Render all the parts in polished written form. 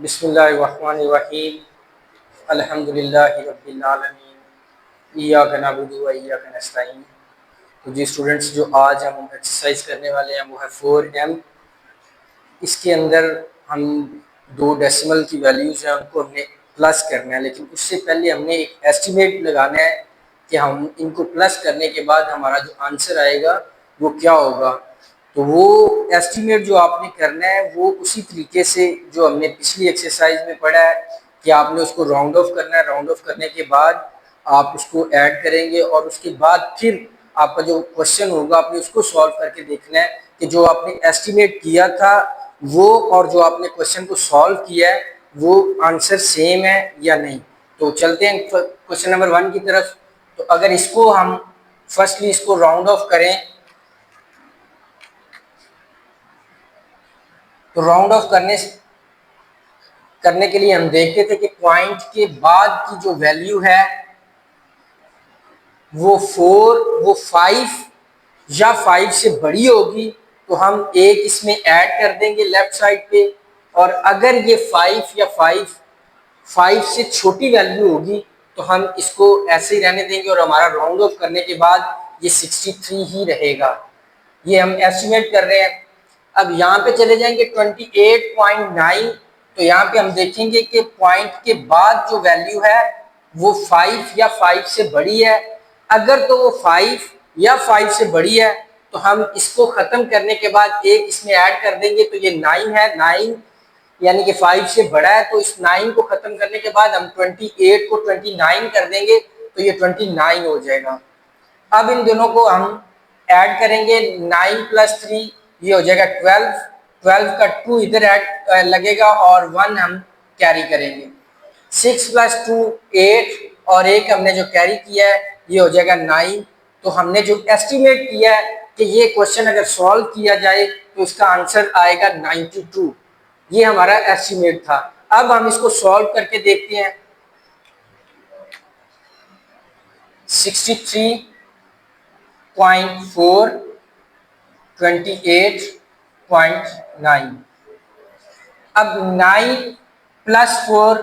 बिस्मिल्लाहिर्रहमानिर्रहीम अल्हम्दुलिल्लाहि रब्बिल आलमीन इय्याका नअबुदु व इय्याका नस्तईन। तो जी स्टूडेंट्स, जो आज हम एक्सरसाइज करने वाले हैं वो है 4m। इसके अंदर हम दो डेसिमल की वैल्यूज़ हैं उनको हमने प्लस करना है, लेकिन उससे पहले हमने एक एस्टिमेट लगाना है कि हम इनको प्लस करने के बाद हमारा जो आंसर आएगा वो क्या होगा। तो वो एस्टिमेट जो आपने करना है वो उसी तरीके से जो हमने पिछली एक्सरसाइज में पढ़ा है कि आपने उसको राउंड ऑफ करना है। राउंड ऑफ करने के बाद आप उसको ऐड करेंगे और उसके बाद फिर आपका जो क्वेश्चन होगा आपने उसको सॉल्व करके देखना है कि जो आपने एस्टिमेट किया था वो और जो आपने क्वेश्चन को सॉल्व किया है वो आंसर सेम है या नहीं। तो चलते हैं क्वेश्चन नंबर 1 की तरफ। तो अगर इसको हम फर्स्टली इसको राउंड ऑफ करें तो राउंड ऑफ करने के लिए हम देखते थे कि पॉइंट के बाद की जो वैल्यू है वो 4 वो 5 या 5 से बड़ी होगी तो हम एक इसमें ऐड कर देंगे लेफ्ट साइड पे, और अगर ये 5 या 5 से छोटी वैल्यू होगी तो हम इसको ऐसे ही रहने देंगे और हमारा राउंड ऑफ करने के बाद ये 63 ही रहेगा। ये हम एस्टिमेट कर रहे हैं। अब यहाँ पे चले जाएंगे 28.9। तो यहाँ पे हम देखेंगे कि पॉइंट के बाद जो वैल्यू है वो 5 या 5 से बड़ी है। अगर तो वो 5 या 5 से बड़ी है तो हम इसको खत्म करने के बाद एक इसमें ऐड कर देंगे तो ये 9 है। 9 यानी कि 5 से बड़ा है, तो इस 9 को खत्म करने के बाद हम 28 को 29 कर देंगे तो ये 29 हो जाएगा। अब इन दोनों को हम ऐड करेंगे, 9 + 3 ये हो जाएगा 12। 12 का 2 इधर ऐड लगेगा और 1 हम कैरी करेंगे। 6 + 2 8 और एक हमने जो कैरी किया है ये हो जाएगा 9। तो हमने जो एस्टिमेट किया है कि ये क्वेश्चन अगर सॉल्व किया जाए तो इसका आंसर आएगा 92। ये हमारा एस्टिमेट था। अब हम इसको सॉल्व करके देखते हैं। 63.4 28.9। अब 9 + 4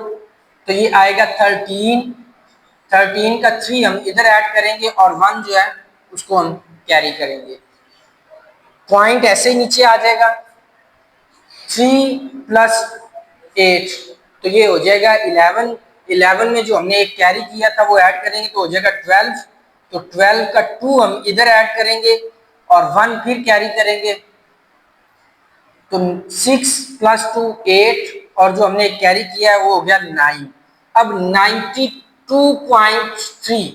तो ये आएगा 13। 13 का 3 हम इधर ऐड करेंगे और 1 जो है उसको हम कैरी करेंगे। पॉइंट ऐसे ही नीचे आ जाएगा। 3 + 8 तो ये हो जाएगा 11। 11 में जो हमने एक कैरी किया था वो ऐड करेंगे तो हो जाएगा 12। तो 12 का 2 हम इधर ऐड करेंगे और 1 फिर कैरी करेंगे तो 6 + 2 8 और जो हमने कैरी किया है वो हो गया 9। अब 92.3।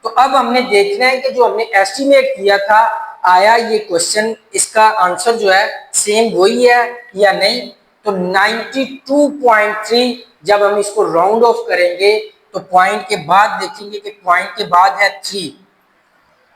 तो अब हमने देखना है कि जो हमने एस्टिमेट किया था आया ये क्वेश्चन इसका आंसर जो है सेम वही है या नहीं। तो 92.3 जब हम इसको राउंड ऑफ करेंगे तो पॉइंट के बाद देखेंगे कि पॉइंट के बाद है 3।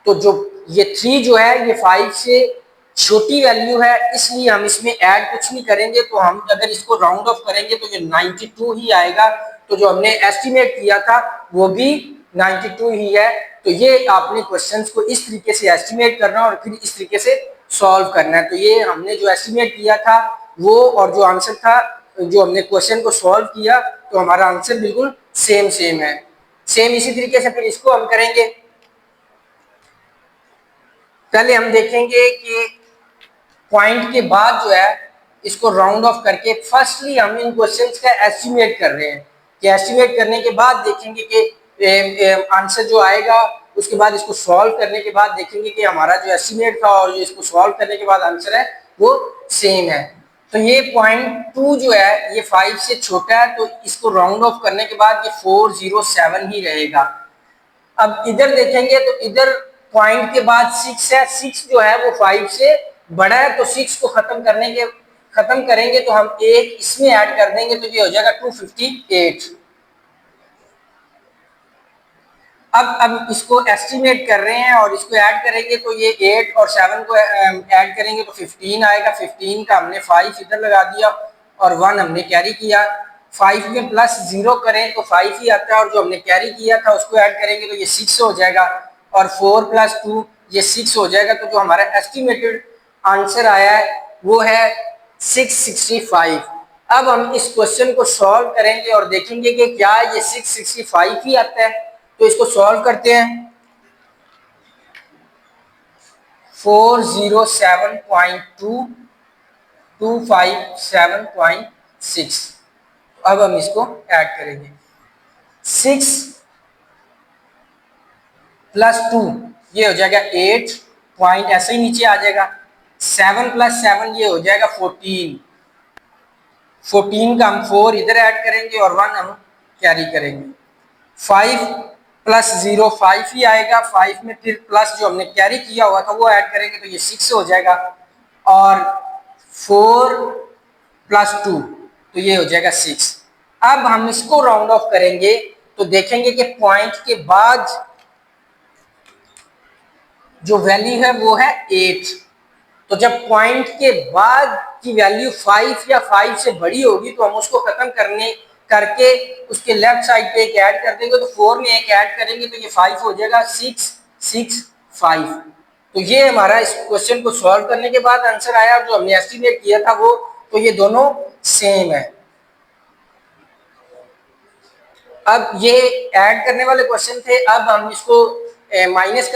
तो जो ये 3 जो है ये 5 से छोटी वैल्यू है, इसलिए हम इसमें ऐड कुछ नहीं करेंगे। तो हम अगर इसको राउंड ऑफ करेंगे तो ये 92 ही आएगा। तो जो हमने एस्टिमेट किया था वो भी 92 ही है। तो ये आपने क्वेश्चंस को इस तरीके से एस्टिमेट करना और फिर इस तरीके से सॉल्व करना है। तो ये हमने जो एस्टिमेट किया था वो और जो आंसर था, जो हमने क्वेश्चन को सॉल्व किया तो हमारा आंसर बिल्कुल सेम है। सेम इसी तरीके से फिर इसको हम करेंगे। पहले हम देखेंगे कि पॉइंट के बाद जो है इसको राउंड ऑफ करके फर्स्टली हम इन क्वेश्चंस का एस्टिमेट कर रहे हैं कि एस्टिमेट करने के बाद देखेंगे कि आंसर जो आएगा उसके बाद इसको सॉल्व करने के बाद देखेंगे कि हमारा जो एस्टिमेट था और जो इसको सॉल्व करने के बाद आंसर है वो सेम है। तो ये पॉइंट 2 जो है ये 5 से छोटा है तो इसको राउंड ऑफ करने के बाद ये 407 ही रहेगा। अब इधर देखेंगे तो इधर पॉइंट के बाद 6 है। 6 जो है वो 5 से बड़ा है तो 6 को खत्म करेंगे तो हम एक इसमें ऐड कर देंगे तो ये हो जाएगा 258। अब इसको एस्टिमेट कर रहे हैं और इसको ऐड करेंगे तो ये 8 और 7 को ऐड करेंगे तो 15 आएगा। 15 का हमने 5 इधर लगा दिया और 1 हमने कैरी किया। 5 में +0 करें तो 5 ही आता है और जो हमने कैरी किया था उसको ऐड करेंगे तो ये 6 हो जाएगा और 4 + 2 ये 6 हो जाएगा। तो जो हमारा एस्टिमेटेड आंसर आया है वो है 665। अब हम इस क्वेश्चन को सॉल्व करेंगे और देखेंगे कि क्या ये 665 ही आता है। तो इसको सॉल्व करते हैं। 407.2 257.6। अब हम इसको ऐड करेंगे। 6 प्लस 2 ये हो जाएगा 8 पॉइंट, ऐसे ही नीचे आ जाएगा। 7 प्लस 7 ये हो जाएगा 14। 14 का हम 4 इधर ऐड करेंगे और 1 हम कैरी करेंगे। 5 प्लस 0 5 ही आएगा। 5 में फिर प्लस जो हमने कैरी किया हुआ था वो ऐड करेंगे तो ये 6 हो जाएगा। और 4 प्लस 2 तो ये हो जाएगा 6। अब हम इसको राउंड ऑफ करेंगे तो देखेंगे कि पॉइंट के बाद जो वैल्यू है वो है 8। तो जब पॉइंट के बाद की वैल्यू 5 या 5 से बड़ी होगी तो हम उसको खत्म करके उसके लेफ्ट साइड पे एक ऐड कर देंगे। तो 4 में एक ऐड करेंगे तो ये 5 हो जाएगा। 6 6 5। तो ये हमारा इस क्वेश्चन को सॉल्व करने के बाद आंसर आया। जो हमने एस्टिमेट किया था वो, तो ये दोनों सेम है। अब ये ऐड करने वाले क्वेश्चन थे। अब हम इसको माइनस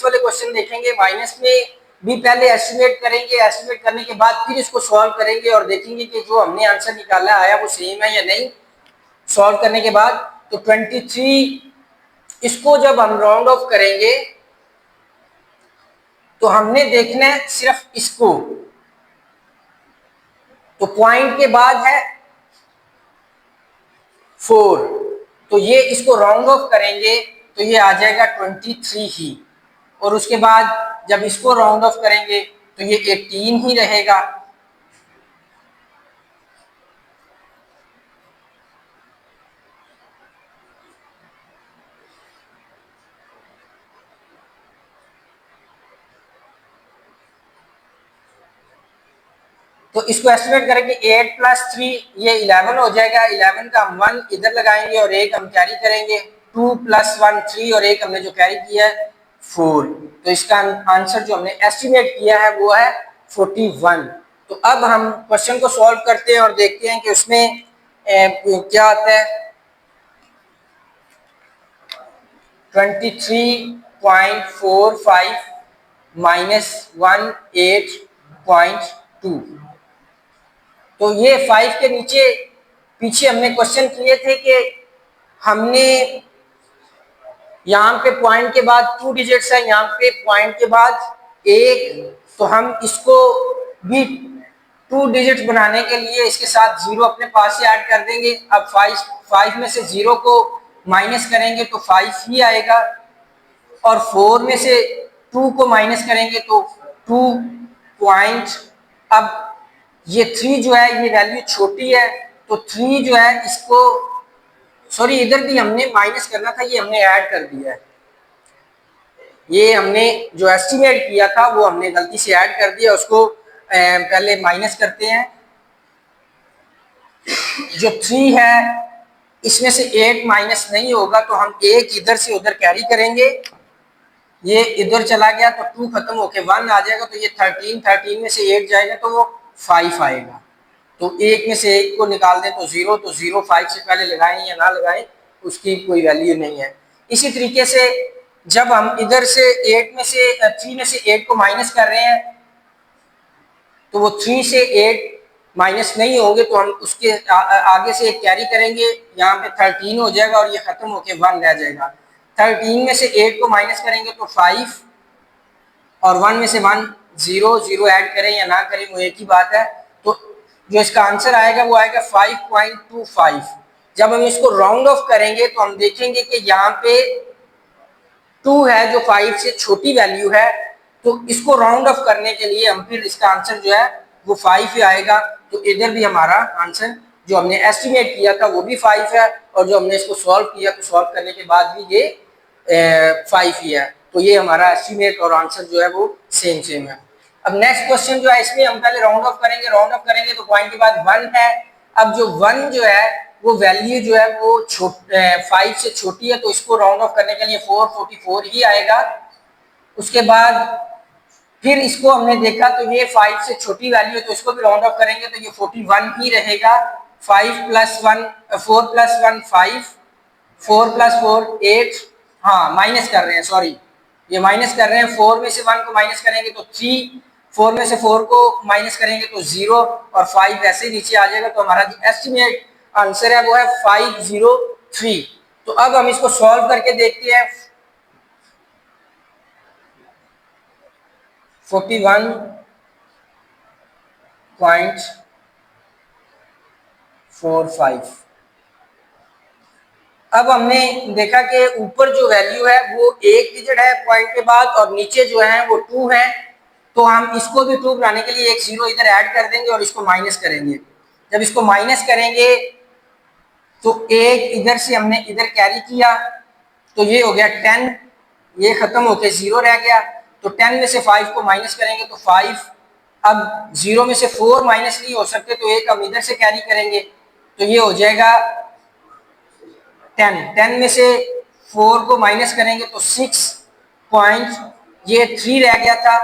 वाले क्वेश्चन देखेंगे। माइनस में भी पहले एस्टिमेट करेंगे, एस्टिमेट करने के बाद फिर इसको सॉल्व करेंगे और देखेंगे कि जो हमने आंसर निकाला आया वो सेम है या नहीं। सॉल्व करने के बाद तो 23, इसको जब हम राउंड ऑफ करेंगे तो हमने देखना है सिर्फ इसको। तो पॉइंट के बाद है 4, तो ये इसको राउंड ऑफ करेंगे तो ये आ जाएगा 23 ही। और उसके बाद जब इसको राउंड ऑफ करेंगे तो ये 18 ही रहेगा। तो इसको एस्टिमेट करेंगे 8 प्लस 3 ये 11 हो जाएगा। 11 का हम 1 इधर लगाएंगे और एक हम कैरी करेंगे। 2 प्लस 1 3 और एक हमने जो कैरी किया है 4। तो इसका आंसर जो हमने एस्टिमेट किया है वो है 41। तो अब हम क्वेश्चन को सॉल्व करते हैं और देखते हैं कि उसमें क्या आता है। 23.45 माइनस 18.2। तो ये 5 के पीछे हमने क्वेश्चन किए थे कि हमने यहाँ पे पॉइंट के बाद 2 डिजिट्स है, यहाँ पे पॉइंट के बाद 1। तो हम इसको भी 2 डिजिट्स बनाने के लिए इसके साथ 0 अपने पास से ऐड कर देंगे। अब 5 में से 0 को माइनस करेंगे तो 5 ही आएगा। और 4 में से 2 को माइनस करेंगे तो 2 पॉइंट। अब ये 3 जो है ये वैल्यू छोटी है तो 3 जो है इसको, सॉरी इधर भी हमने माइनस करना था, ये हमने ऐड कर दिया है। ये हमने जो एस्टिमेट किया था वो हमने गलती से ऐड कर दिया। उसको पहले माइनस करते हैं। जो 3 है इसमें से 8 माइनस नहीं होगा तो हम 1 इधर से उधर कैरी करेंगे। ये इधर चला गया तो 2 खत्म होके 1 आ जाएगा। तो ये 13 में से 8 जाएगा तो वो 5 आएगा। तो 1 में से 1 को निकाल दें तो 0। तो 0 5 से पहले लगाएं या ना लगाएं उसकी कोई वैल्यू नहीं है। इसी तरीके से जब हम इधर से 3 में से 8 को माइनस कर रहे हैं तो वो 3 से 8 माइनस नहीं होंगे तो हम उसके आगे से एक कैरी करेंगे। यहाँ पे 13 हो जाएगा और ये खत्म होके 1 रह जाएगा। 13 में से 8 को माइनस करेंगे तो 5 और 1 में से 1 0 ऐड करें या ना करें वो एक ही बात है। तो जो इसका आंसर आएगा वो आएगा 5.25। जब हम इसको राउंड ऑफ करेंगे तो हम देखेंगे कि यहाँ पे 2 है जो 5 से छोटी वैल्यू है। तो इसको राउंड ऑफ करने के लिए हम फिर इसका आंसर जो है वो 5 ही आएगा। तो इधर भी हमारा आंसर जो हमने एस्टिमेट किया था वो भी 5 है और जो हमने इसको सॉल्व किया तो सॉल्व करने के बाद भी ये 5 ही है। तो ये हमारा एस्टिमेट और आंसर जो है वो सेम है। अब नेक्स्ट क्वेश्चन जो है इसमें हम पहले राउंड ऑफ करेंगे तो पॉइंट के बाद 1 है। अब जो 1 जो है वो वैल्यू जो है वो 5 से छोटी है तो इसको राउंड ऑफ करने के लिए 444 ही आएगा। उसके बाद फिर इसको हमने देखा तो ये 5 से छोटी वैल्यू है तो इसको भी राउंड ऑफ करेंगे तो ये 41 ही रहेगा। 5 प्लस 1 4 प्लस 1 5, 4 प्लस 4 8, हाँ माइनस कर रहे हैं, सॉरी ये माइनस कर रहे हैं। 4 में से 1 को माइनस करेंगे तो 3, 4 में से 4 को माइनस करेंगे तो 0 और 5 ऐसे ही नीचे आ जाएगा। तो हमारा जो एस्टिमेट आंसर है वो है 503। तो अब हम इसको सॉल्व करके देखते हैं। 41.45। अब हमने देखा कि ऊपर जो वैल्यू है वो एक डिजिट है पॉइंट के बाद और नीचे जो है वो 2 है। तो हम इसको भी 2 बनाने के लिए एक 0 इधर ऐड कर देंगे और इसको माइनस करेंगे। जब इसको माइनस करेंगे तो एक इधर से हमने इधर कैरी किया तो ये हो गया 10, ये खत्म होके 0 रह गया। तो 10 में से 5 को माइनस करेंगे तो 5। अब 0 में से 4 माइनस नहीं हो सकते तो एक हम इधर से कैरी करेंगे तो ये हो जाएगा 10। 10 में से 4 को माइनस करेंगे तो 6 पॉइंट, ये 3 रह गया था।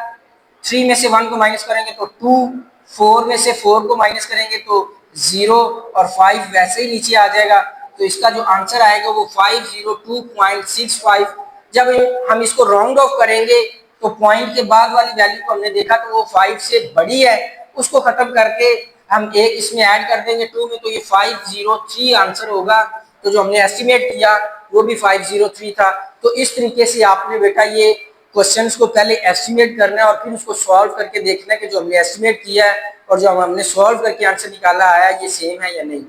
3 में से 1 को माइनस करेंगे तो 2, 4 में से 4 को माइनस करेंगे तो 0 और 5 वैसे ही नीचे आ जाएगा। तो इसका जो आंसर आएगा वो 502.65। जब हम इसको राउंड ऑफ करेंगे तो पॉइंट के बाद वाली वैल्यू को हमने देखा तो वो 5 से बड़ी है, उसको खत्म करके हम एक इसमें ऐड कर देंगे 2 में तो ये 503 आंसर होगा। तो जो हमने एस्टिमेट किया वो भी 503 था। तो इस तरीके से आपने बेटा ये क्वेश्चंस को पहले एस्टिमेट करना है और फिर उसको सॉल्व करके देखना है कि जो हमने एस्टिमेट किया है और जो हमने सॉल्व करके आंसर निकाला आया ये सेम है या नहीं।